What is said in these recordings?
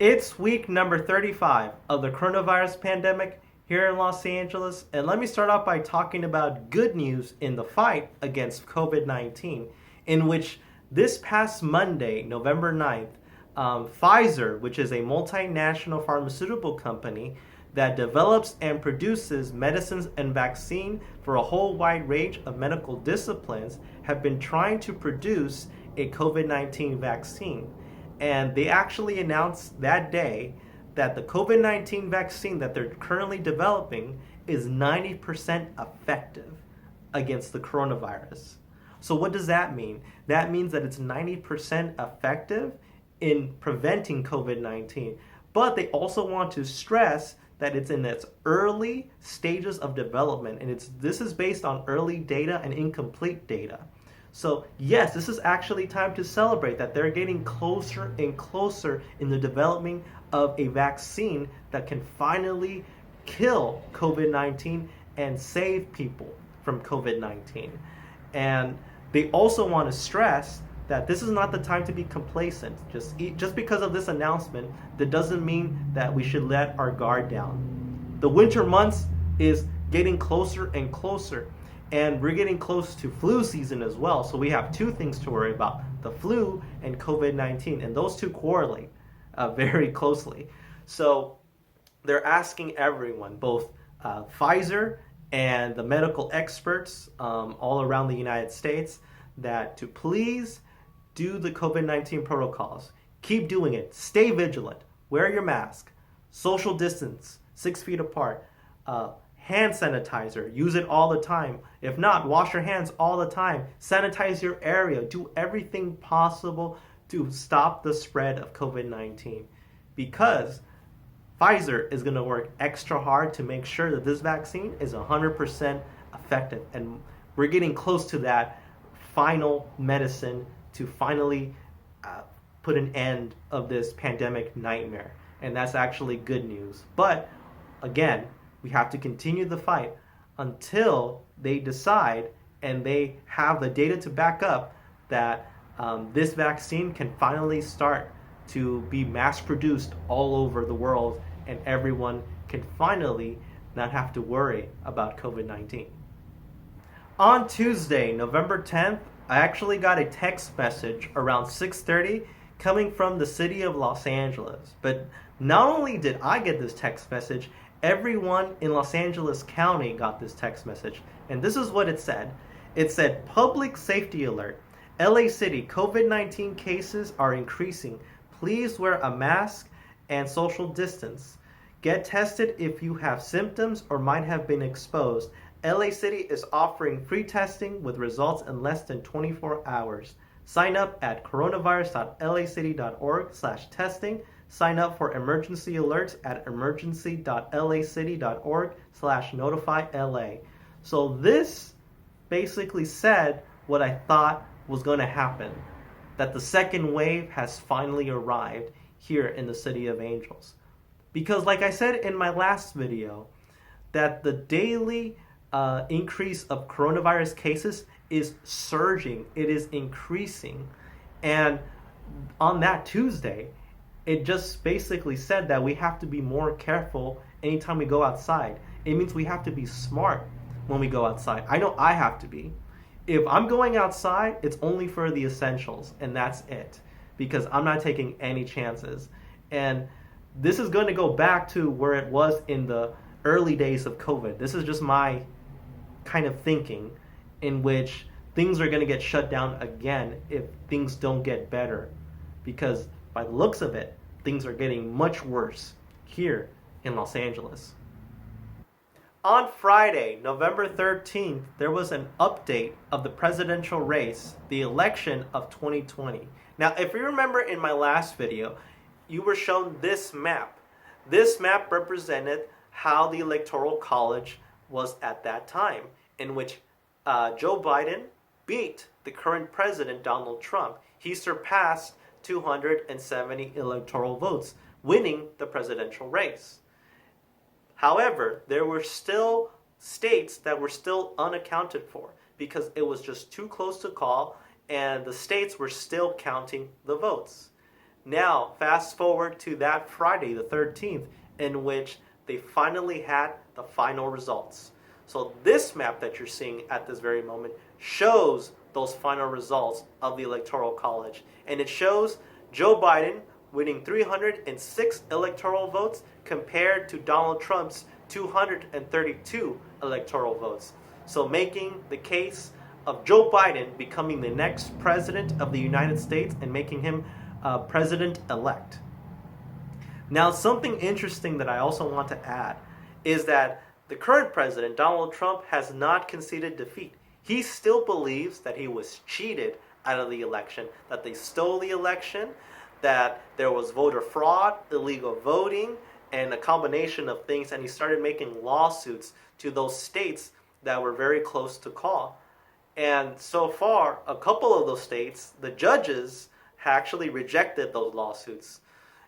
It's week number 35 of the coronavirus pandemic here in Los Angeles. And let me start off by talking about good news in the fight against COVID-19, in which this past Monday, November 9th, Pfizer, which is a multinational pharmaceutical company that develops and produces medicines and vaccine for a whole wide range of medical disciplines, have been trying to produce a COVID-19 vaccine. And they actually announced that day that the COVID-19 vaccine that they're currently developing is 90% effective against the coronavirus. So what does that mean? That means that it's 90% effective in preventing COVID-19. But they also want to stress that it's in its early stages of development, and this is based on early data and incomplete data. So yes, this is actually time to celebrate that they're getting closer and closer in the development of a vaccine that can finally kill COVID-19 and save people from COVID-19. And they also want to stress that this is not the time to be complacent. Just because of this announcement, that doesn't mean that we should let our guard down. The winter months is getting closer and closer. And we're getting close to flu season as well. So we have two things to worry about, the flu and COVID-19. And those two correlate very closely. So they're asking everyone, both Pfizer and the medical experts all around the United States, that to please do the COVID-19 protocols. Keep doing it. Stay vigilant. Wear your mask. Social distance, 6 feet apart. Hand sanitizer, use it all the time. If not, wash your hands all the time. Sanitize your area. Do everything possible to stop the spread of COVID-19. Because Pfizer is going to work extra hard to make sure that this vaccine is 100% effective. And we're getting close to that final medicine to finally put an end of this pandemic nightmare. And that's actually good news. But again, we have to continue the fight until they decide and they have the data to back up that this vaccine can finally start to be mass produced all over the world and everyone can finally not have to worry about COVID-19. On Tuesday, November 10th, I actually got a text message around 6:30 coming from the city of Los Angeles. But not only did I get this text message, everyone in Los Angeles County got this text message. And this is what it said. It said, public safety alert. LA City, COVID-19 cases are increasing. Please wear a mask and social distance. Get tested if you have symptoms or might have been exposed. LA City is offering free testing with results in less than 24 hours. Sign up at coronavirus.lacity.org/testing. Sign up for emergency alerts at emergency.lacity.org/notifyla. So this basically said what I thought was going to happen, that the second wave has finally arrived here in the City of Angels. Because like I said in my last video, that the daily increase of coronavirus cases is surging. It is increasing. And on that Tuesday, it just basically said that we have to be more careful anytime we go outside. It means we have to be smart when we go outside. I know I have to be. If I'm going outside, it's only for the essentials, and that's it. Because I'm not taking any chances. And this is going to go back to where it was in the early days of COVID. This is just my kind of thinking, in which things are going to get shut down again if things don't get better. Because by the looks of it, things are getting much worse here in Los Angeles. On Friday, November 13th, there was an update of the presidential race, the election of 2020. Now, if you remember in my last video, you were shown this map. This map represented how the Electoral College was at that time, in which Joe Biden beat the current president, Donald Trump. He surpassed 270 electoral votes, winning the presidential race. However, there were still states that were still unaccounted for because it was just too close to call and the states were still counting the votes. Now, fast forward to that Friday, the 13th, in which they finally had the final results. So this map that you're seeing at this very moment shows those final results of the Electoral College. And it shows Joe Biden winning 306 electoral votes compared to Donald Trump's 232 electoral votes. So making the case of Joe Biden becoming the next president of the United States and making him president-elect. Now, something interesting that I also want to add is that the current president, Donald Trump, has not conceded defeat. He still believes that he was cheated out of the election, that they stole the election, that there was voter fraud, illegal voting, and a combination of things, and he started making lawsuits to those states that were very close to call. And so far, a couple of those states, the judges actually rejected those lawsuits.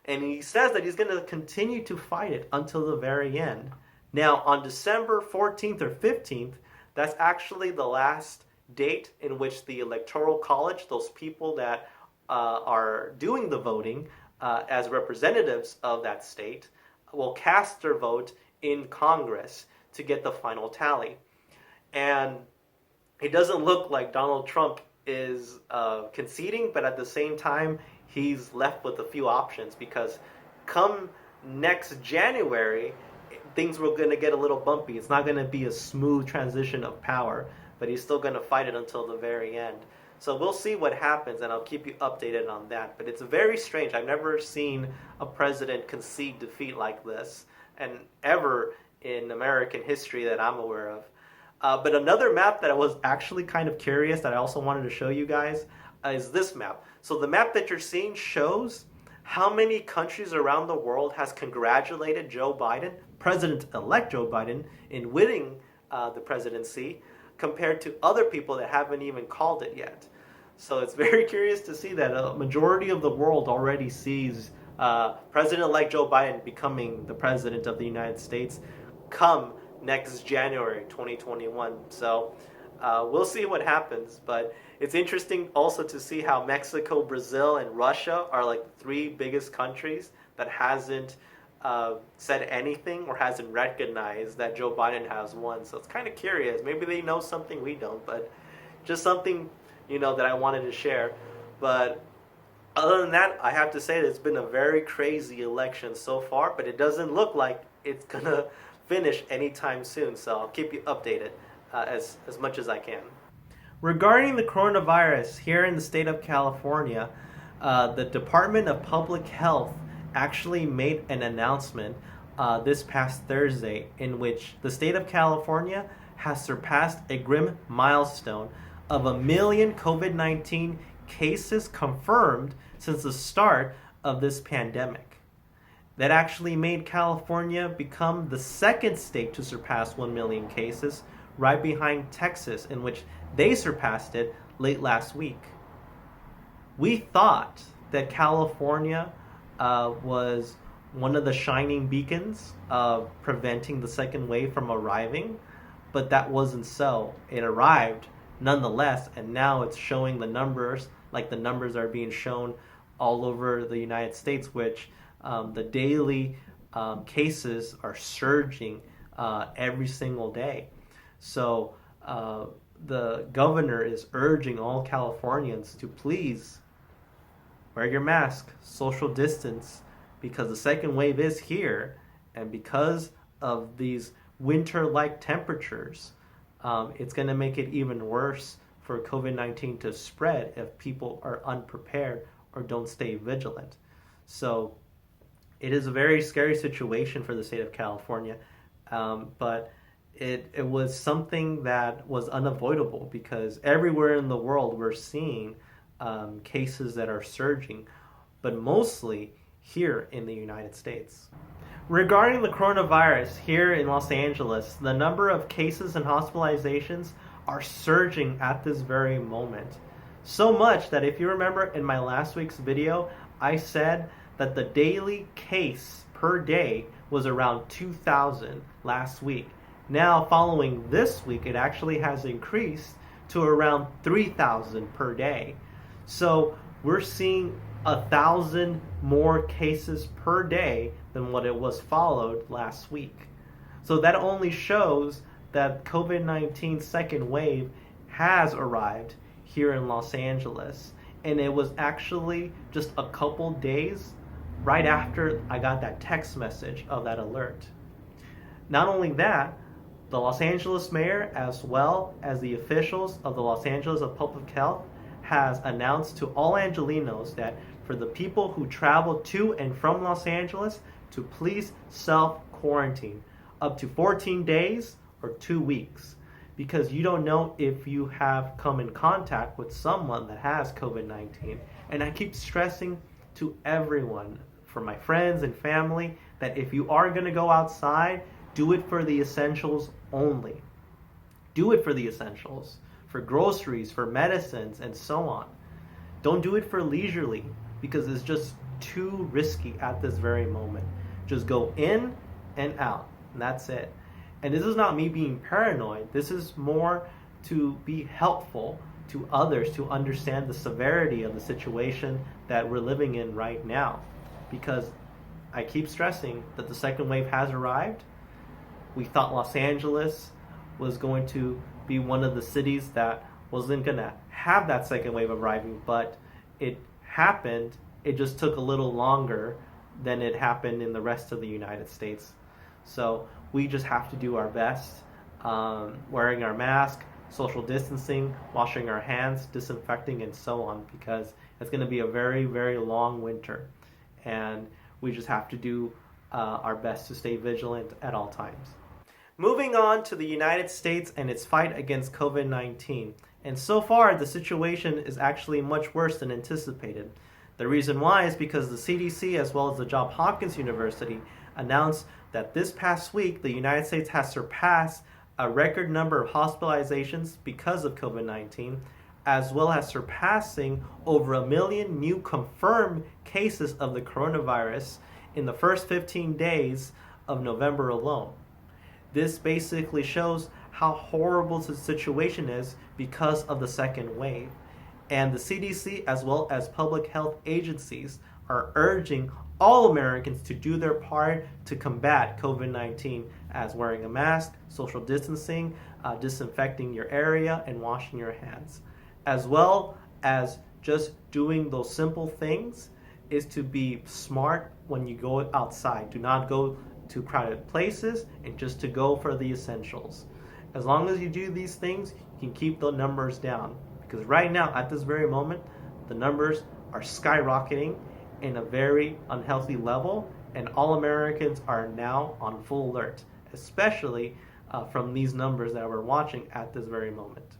And he says that he's going to continue to fight it until the very end. Now, on December 14th or 15th, that's actually the last date in which the Electoral College, those people that are doing the voting as representatives of that state, will cast their vote in Congress to get the final tally. And it doesn't look like Donald Trump is conceding, but at the same time, he's left with a few options, because come next January, things were going to get a little bumpy. It's not going to be a smooth transition of power, but he's still going to fight it until the very end. So we'll see what happens, and I'll keep you updated on that. But it's very strange. I've never seen a president concede defeat like this, and ever in American history that I'm aware of. But another map that I was actually kind of curious that I also wanted to show you guys is this map. So the map that you're seeing shows how many countries around the world has congratulated Joe Biden, President-elect Joe Biden, in winning the presidency, compared to other people that haven't even called it yet. So it's very curious to see that a majority of the world already sees President-elect Joe Biden becoming the president of the United States come next January 2021. So we'll see what happens, but it's interesting also to see how Mexico, Brazil, and Russia are like the three biggest countries that hasn't said anything or hasn't recognized that Joe Biden has won. So it's kind of curious. Maybe they know something we don't, but just something, that I wanted to share. But other than that, I have to say that it's been a very crazy election so far, but it doesn't look like it's gonna finish anytime soon. So I'll keep you updated as much as I can. Regarding the coronavirus here in the state of California, the Department of Public Health actually made an announcement this past Thursday in which the state of California has surpassed a grim milestone of 1 million COVID-19 cases confirmed since the start of this pandemic. That actually made California become the second state to surpass 1 million cases, right behind Texas, in which they surpassed it late last week. We thought that California was one of the shining beacons of preventing the second wave from arriving, but that wasn't so. It arrived nonetheless, and now it's showing the numbers, like the numbers are being shown all over the United States, which the daily cases are surging every single day. So the governor is urging all Californians to please wear your mask, social distance, because the second wave is here, and because of these winter-like temperatures, it's going to make it even worse for COVID-19 to spread if people are unprepared or don't stay vigilant. So it is a very scary situation for the state of California, but it was something that was unavoidable, because everywhere in the world we're seeing cases that are surging, but mostly here in the United States. Regarding the coronavirus here in Los Angeles, the number of cases and hospitalizations are surging at this very moment. So much that if you remember in my last week's video, I said that the daily case per day was around 2,000 last week. Now, following this week, it actually has increased to around 3,000 per day. So we're seeing 1,000 more cases per day than what it was followed last week. So that only shows that COVID-19 second wave has arrived here in Los Angeles. And it was actually just a couple days right after I got that text message of that alert. Not only that, the Los Angeles mayor, as well as the officials of the Los Angeles of Public Health, has announced to all Angelinos that for the people who travel to and from Los Angeles to please self-quarantine up to 14 days or 2 weeks, because you don't know if you have come in contact with someone that has COVID-19. And I keep stressing to everyone, for my friends and family, that if you are going to go outside, do it for the essentials only. Do it for the essentials, for groceries, for medicines, and so on. Don't do it for leisurely, because it's just too risky at this very moment. Just go in and out, and that's it. And this is not me being paranoid. This is more to be helpful to others to understand the severity of the situation that we're living in right now. Because I keep stressing that the second wave has arrived. We thought Los Angeles was going to be one of the cities that wasn't going to have that second wave arriving, but it happened. It just took a little longer than it happened in the rest of the United States. So we just have to do our best, wearing our mask, social distancing, washing our hands, disinfecting, and so on, because it's going to be a very, very long winter. And we just have to do our best to stay vigilant at all times. Moving on to the United States and its fight against COVID-19. And so far, the situation is actually much worse than anticipated. The reason why is because the CDC, as well as the Johns Hopkins University, announced that this past week, the United States has surpassed a record number of hospitalizations because of COVID-19, as well as surpassing over 1 million new confirmed cases of the coronavirus in the first 15 days of November alone. This basically shows how horrible the situation is because of the second wave. And the CDC, as well as public health agencies, are urging all Americans to do their part to combat COVID-19, as wearing a mask, social distancing, disinfecting your area, and washing your hands. As well as just doing those simple things is to be smart when you go outside. Do not go to crowded places, and just to go for the essentials. As long as you do these things, you can keep the numbers down. Because right now, at this very moment, the numbers are skyrocketing in a very unhealthy level, and all Americans are now on full alert, especially from these numbers that we're watching at this very moment.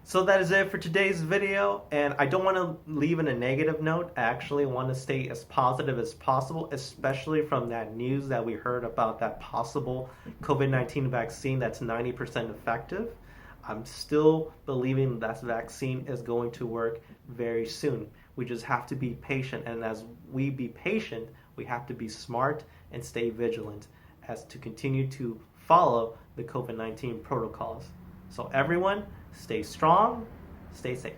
So that is it for today's video, and I don't want to leave in a negative note. I actually want to stay as positive as possible, especially from that news that we heard about that possible COVID-19 vaccine that's 90% effective. I'm still believing that vaccine is going to work very soon. We just have to be patient, and as we be patient, we have to be smart and stay vigilant as to continue to follow the COVID-19 protocols. So everyone, stay strong, stay safe.